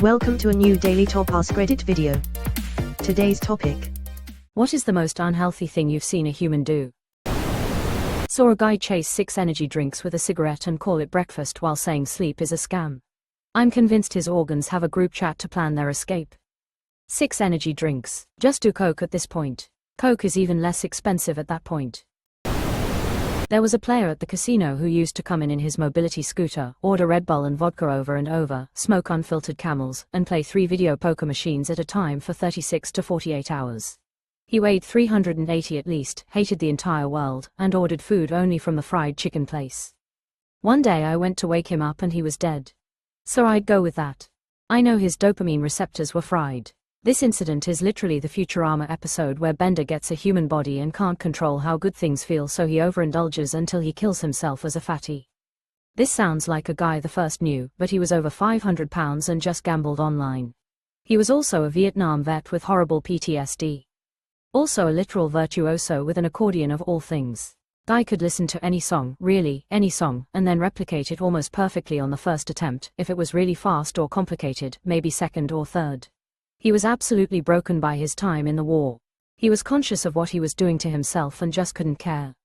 Welcome to a new Daily Top Askreddit video. Today's topic. What is the most unhealthy thing you've seen a human do? Saw a guy chase 6 energy drinks with a cigarette and call it breakfast while saying sleep is a scam. I'm convinced his organs have a group chat to plan their escape. 6 energy drinks. Just do Coke at this point. Coke is even less expensive at that point. There was a player at the casino who used to come in his mobility scooter, order Red Bull and vodka over and over, smoke unfiltered Camels, and play 3 video poker machines at a time for 36 to 48 hours. He weighed 380 at least, hated the entire world, and ordered food only from the fried chicken place. One day I went to wake him up and he was dead. So I'd go with that. I know his dopamine receptors were fried. This incident is literally the Futurama episode where Bender gets a human body and can't control how good things feel, so he overindulges until he kills himself as a fatty. This sounds like a guy the first knew, but he was over 500 pounds and just gambled online. He was also a Vietnam vet with horrible PTSD. Also a literal virtuoso with an accordion of all things. Guy could listen to any song, really, any song, and then replicate it almost perfectly on the first attempt, if it was really fast or complicated, maybe second or third. He was absolutely broken by his time in the war. He was conscious of what he was doing to himself and just couldn't care.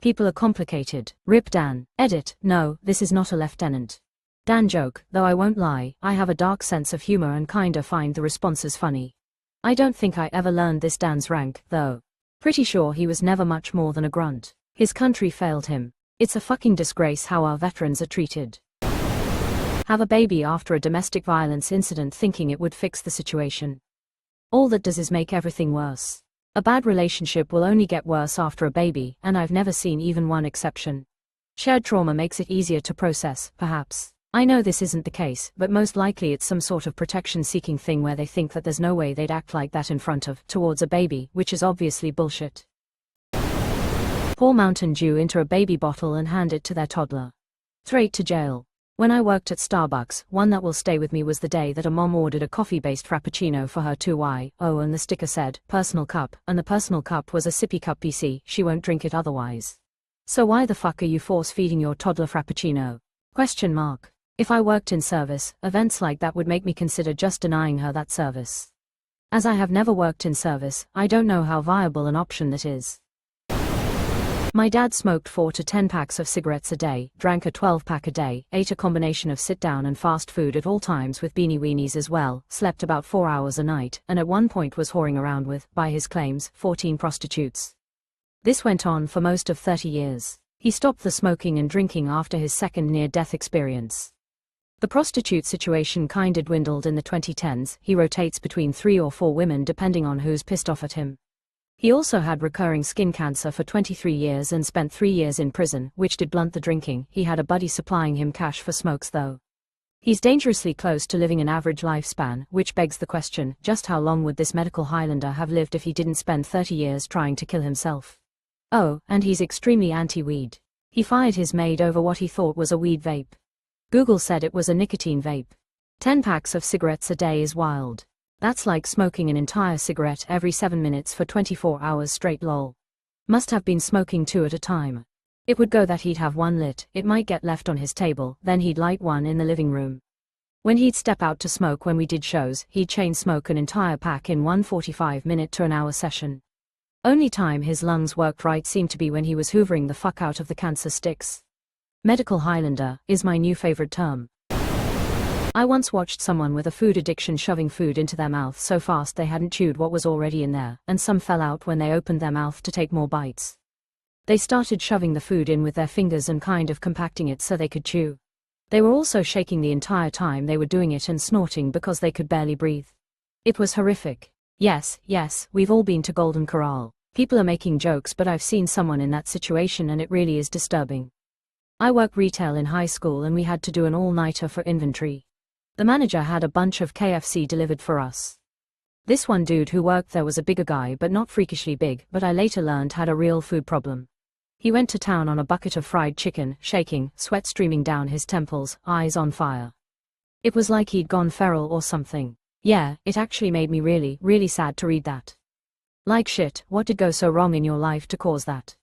People are complicated. Rip Dan. Edit. No, this is not a lieutenant Dan joke, though I won't lie, I have a dark sense of humor and kinda find the responses funny. I don't think I ever learned this Dan's rank, though. Pretty sure he was never much more than a grunt. His country failed him. It's a fucking disgrace how our veterans are treated. Have a baby after a domestic violence incident thinking it would fix the situation. All that does is make everything worse. A bad relationship will only get worse after a baby, and I've never seen even one exception. Shared trauma makes it easier to process, perhaps. I know this isn't the case, but most likely it's some sort of protection-seeking thing where they think that there's no way they'd act like that in front of, towards a baby, which is obviously bullshit. Pour Mountain Dew into a baby bottle and hand it to their toddler. Straight to jail. When I worked at Starbucks, one that will stay with me was the day that a mom ordered a coffee-based frappuccino for her 2Y, and the sticker said, personal cup, and the personal cup was a sippy cup PC, she won't drink it otherwise. So why the fuck are you force-feeding your toddler frappuccino? Question mark. If I worked in service, events like that would make me consider just denying her that service. As I have never worked in service, I don't know how viable an option that is. My dad smoked 4 to 10 packs of cigarettes a day, drank a 12-pack a day, ate a combination of sit-down and fast food at all times with beanie weenies as well, slept about 4 hours a night, and at one point was whoring around with, by his claims, 14 prostitutes. This went on for most of 30 years. He stopped the smoking and drinking after his second near-death experience. The prostitute situation kinda dwindled in the 2010s, he rotates between 3 or 4 women depending on who's pissed off at him. He also had recurring skin cancer for 23 years and spent 3 years in prison, which did blunt the drinking. He had a buddy supplying him cash for smokes though. He's dangerously close to living an average lifespan, which begs the question, just how long would this medical Highlander have lived if he didn't spend 30 years trying to kill himself? Oh, and he's extremely anti-weed. He fired his maid over what he thought was a weed vape. Google said it was a nicotine vape. 10 packs of cigarettes a day is wild. That's like smoking an entire cigarette every 7 minutes for 24 hours straight lol. Must have been smoking 2 at a time. It would go that he'd have one lit, it might get left on his table, then he'd light one in the living room. When he'd step out to smoke when we did shows, he'd chain smoke an entire pack in one 45-minute to an hour session. Only time his lungs worked right seemed to be when he was hoovering the fuck out of the cancer sticks. Medical Highlander is my new favorite term. I once watched someone with a food addiction shoving food into their mouth so fast they hadn't chewed what was already in there, and some fell out when they opened their mouth to take more bites. They started shoving the food in with their fingers and kind of compacting it so they could chew. They were also shaking the entire time they were doing it and snorting because they could barely breathe. It was horrific. Yes, we've all been to Golden Corral. People are making jokes, but I've seen someone in that situation and it really is disturbing. I work retail in high school and we had to do an all-nighter for inventory. The manager had a bunch of KFC delivered for us. This one dude who worked there was a bigger guy but not freakishly big, but I later learned had a real food problem. He went to town on a bucket of fried chicken, shaking, sweat streaming down his temples, eyes on fire. It was like he'd gone feral or something. Yeah, it actually made me really sad to read that. Like shit, what did go so wrong in your life to cause that?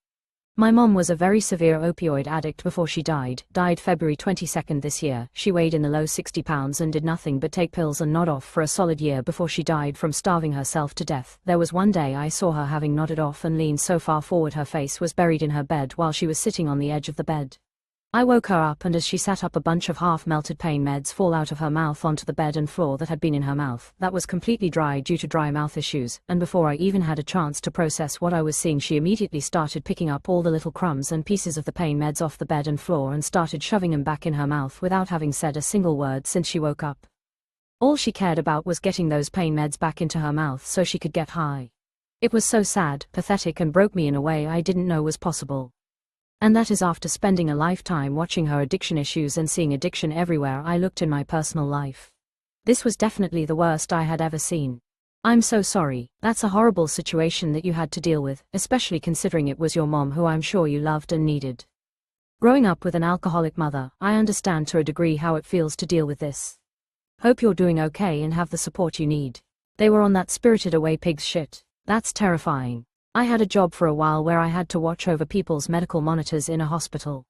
My mom was a very severe opioid addict before she died February 22nd this year. She weighed in the low 60 pounds and did nothing but take pills and nod off for a solid year before she died from starving herself to death. There was one day I saw her having nodded off and leaned so far forward her face was buried in her bed while she was sitting on the edge of the bed. I woke her up, and as she sat up, a bunch of half-melted pain meds fall out of her mouth onto the bed and floor that had been in her mouth. That was completely dry due to dry mouth issues, and before I even had a chance to process what I was seeing, she immediately started picking up all the little crumbs and pieces of the pain meds off the bed and floor and started shoving them back in her mouth without having said a single word since she woke up. All she cared about was getting those pain meds back into her mouth so she could get high. It was so sad, pathetic, and broke me in a way I didn't know was possible. And that is after spending a lifetime watching her addiction issues and seeing addiction everywhere I looked in my personal life. This was definitely the worst I had ever seen. I'm so sorry. That's a horrible situation that you had to deal with, especially considering it was your mom who I'm sure you loved and needed. Growing up with an alcoholic mother, I understand to a degree how it feels to deal with this. Hope you're doing okay and have the support you need. They were on that spirited away pigs shit. That's terrifying. I had a job for a while where I had to watch over people's medical monitors in a hospital.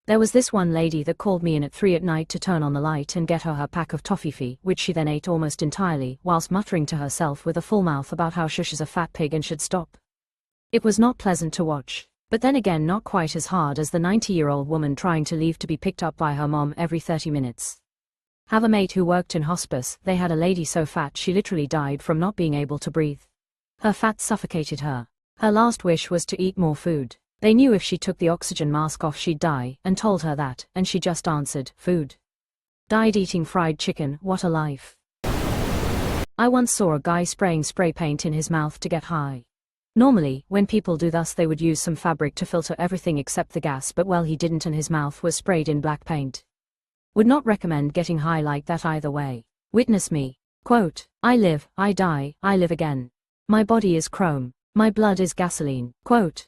There was this one lady that called me in at 3 at night to turn on the light and get her pack of toffee, which she then ate almost entirely, whilst muttering to herself with a full mouth about how shush is a fat pig and should stop. It was not pleasant to watch, but then again not quite as hard as the 90-year-old woman trying to leave to be picked up by her mom every 30 minutes. Have a mate who worked in hospice. They had a lady so fat she literally died from not being able to breathe. Her fat suffocated her. Her last wish was to eat more food. They knew if she took the oxygen mask off she'd die, and told her that, and she just answered, food. Died eating fried chicken. What a life. I once saw a guy spraying spray paint in his mouth to get high. Normally, when people do thus, they would use some fabric to filter everything except the gas, but well, he didn't, and his mouth was sprayed in black paint. Would not recommend getting high like that either way. Witness me. Quote, I live, I die, I live again. My body is chrome. My blood is gasoline. Quote.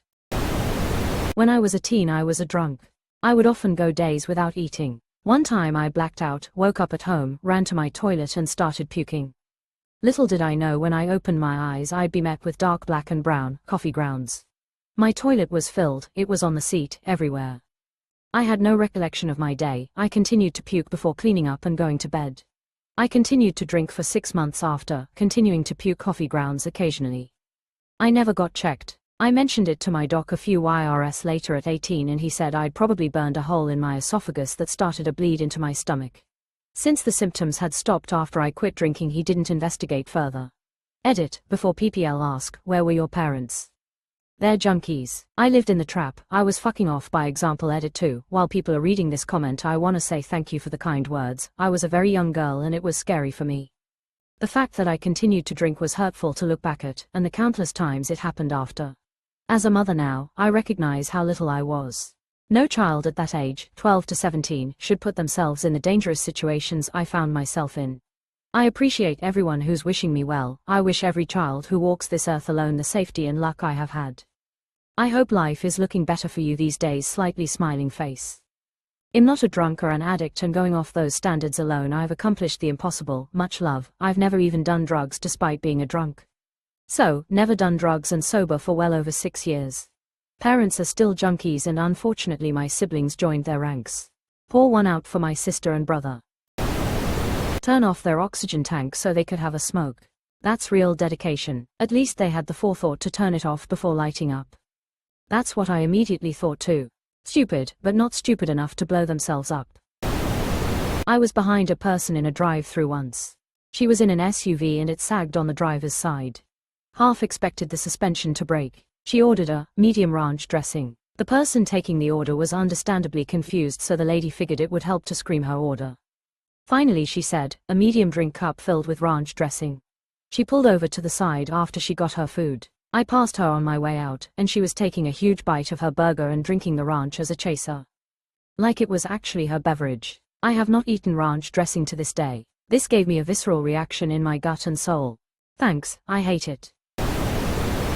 When I was a teen, I was a drunk. I would often go days without eating. One time I blacked out, woke up at home, ran to my toilet and started puking. Little did I know when I opened my eyes I'd be met with dark black and brown coffee grounds. My toilet was filled, it was on the seat, everywhere. I had no recollection of my day. I continued to puke before cleaning up and going to bed. I continued to drink for 6 months after, continuing to puke coffee grounds occasionally. I never got checked. I mentioned it to my doc a few YRS later at 18, and he said I'd probably burned a hole in my esophagus that started a bleed into my stomach. Since the symptoms had stopped after I quit drinking, he didn't investigate further. Edit, before PPL ask, where were your parents? They're junkies. I lived in the trap. I was fucking off by example. Edit 2. While people are reading this comment, I wanna say thank you for the kind words. I was a very young girl and it was scary for me. The fact that I continued to drink was hurtful to look back at, and the countless times it happened after. As a mother now, I recognize how little I was. No child at that age, 12 to 17, should put themselves in the dangerous situations I found myself in. I appreciate everyone who's wishing me well. I wish every child who walks this earth alone the safety and luck I have had. I hope life is looking better for you these days. Slightly smiling face. I'm not a drunk or an addict, and going off those standards alone I've accomplished the impossible. Much love. I've never even done drugs despite being a drunk. So, never done drugs and sober for well over 6 years. Parents are still junkies and unfortunately my siblings joined their ranks. Pour one out for my sister and brother. Turn off their oxygen tank so they could have a smoke. That's real dedication. At least they had the forethought to turn it off before lighting up. That's what I immediately thought too. Stupid, but not stupid enough to blow themselves up. I was behind a person in a drive-through once. She was in an SUV and it sagged on the driver's side. Half expected the suspension to break. She ordered a medium ranch dressing. The person taking the order was understandably confused, so the lady figured it would help to scream her order. Finally she said, a medium drink cup filled with ranch dressing. She pulled over to the side after she got her food. I passed her on my way out, and she was taking a huge bite of her burger and drinking the ranch as a chaser. Like it was actually her beverage. I have not eaten ranch dressing to this day. This gave me a visceral reaction in my gut and soul. Thanks, I hate it.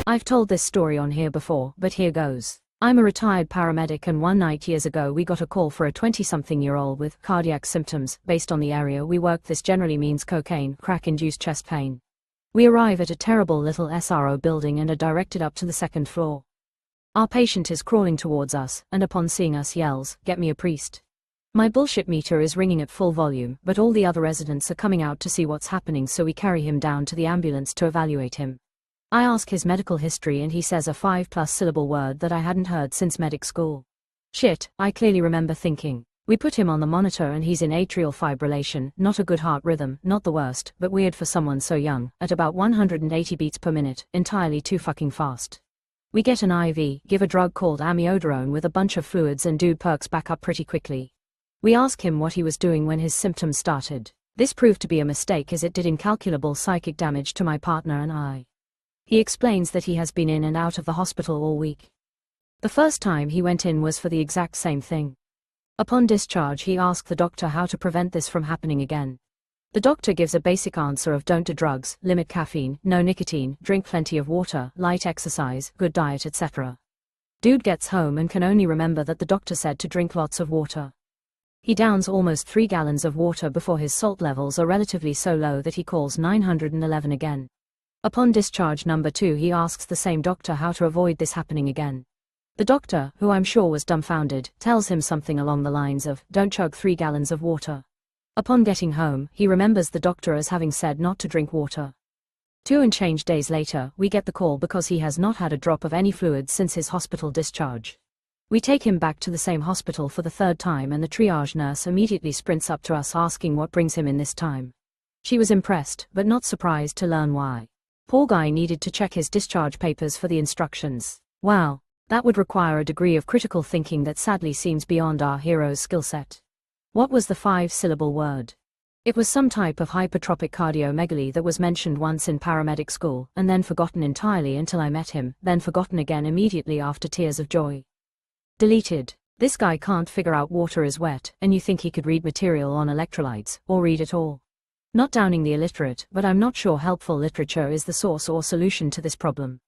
I've told this story on here before, but here goes. I'm a retired paramedic, and one night years ago we got a call for a 20-something-year-old with cardiac symptoms. Based on the area we worked, this generally means cocaine, crack-induced chest pain. We arrive at a terrible little SRO building and are directed up to the 2nd floor. Our patient is crawling towards us, and upon seeing us yells, "Get me a priest." My bullshit meter is ringing at full volume, but all the other residents are coming out to see what's happening, so we carry him down to the ambulance to evaluate him. I ask his medical history and he says a 5+ syllable word that I hadn't heard since medic school. Shit, I clearly remember thinking. We put him on the monitor and he's in atrial fibrillation, not a good heart rhythm, not the worst, but weird for someone so young, at about 180 beats per minute, entirely too fucking fast. We get an IV, give a drug called amiodarone with a bunch of fluids, and dude perks back up pretty quickly. We ask him what he was doing when his symptoms started. This proved to be a mistake as it did incalculable psychic damage to my partner and I. He explains that he has been in and out of the hospital all week. The first time he went in was for the exact same thing. Upon discharge he asked the doctor how to prevent this from happening again. The doctor gives a basic answer of don't do drugs, limit caffeine, no nicotine, drink plenty of water, light exercise, good diet, etc. Dude gets home and can only remember that the doctor said to drink lots of water. He downs almost 3 gallons of water before his salt levels are relatively so low that he calls 911 again. Upon discharge number 2 he asks the same doctor how to avoid this happening again. The doctor, who I'm sure was dumbfounded, tells him something along the lines of, don't chug 3 gallons of water. Upon getting home, he remembers the doctor as having said not to drink water. 2 and change days later, we get the call because he has not had a drop of any fluid since his hospital discharge. We take him back to the same hospital for the 3rd time and the triage nurse immediately sprints up to us asking what brings him in this time. She was impressed, but not surprised to learn why. Poor guy needed to check his discharge papers for the instructions. Wow, that would require a degree of critical thinking that sadly seems beyond our hero's skill set. What was the 5-syllable word? It was some type of hypertrophic cardiomegaly that was mentioned once in paramedic school, and then forgotten entirely until I met him, then forgotten again immediately after tears of joy. Deleted. This guy can't figure out water is wet, and you think he could read material on electrolytes, or read at all. Not downing the illiterate, but I'm not sure helpful literature is the source or solution to this problem.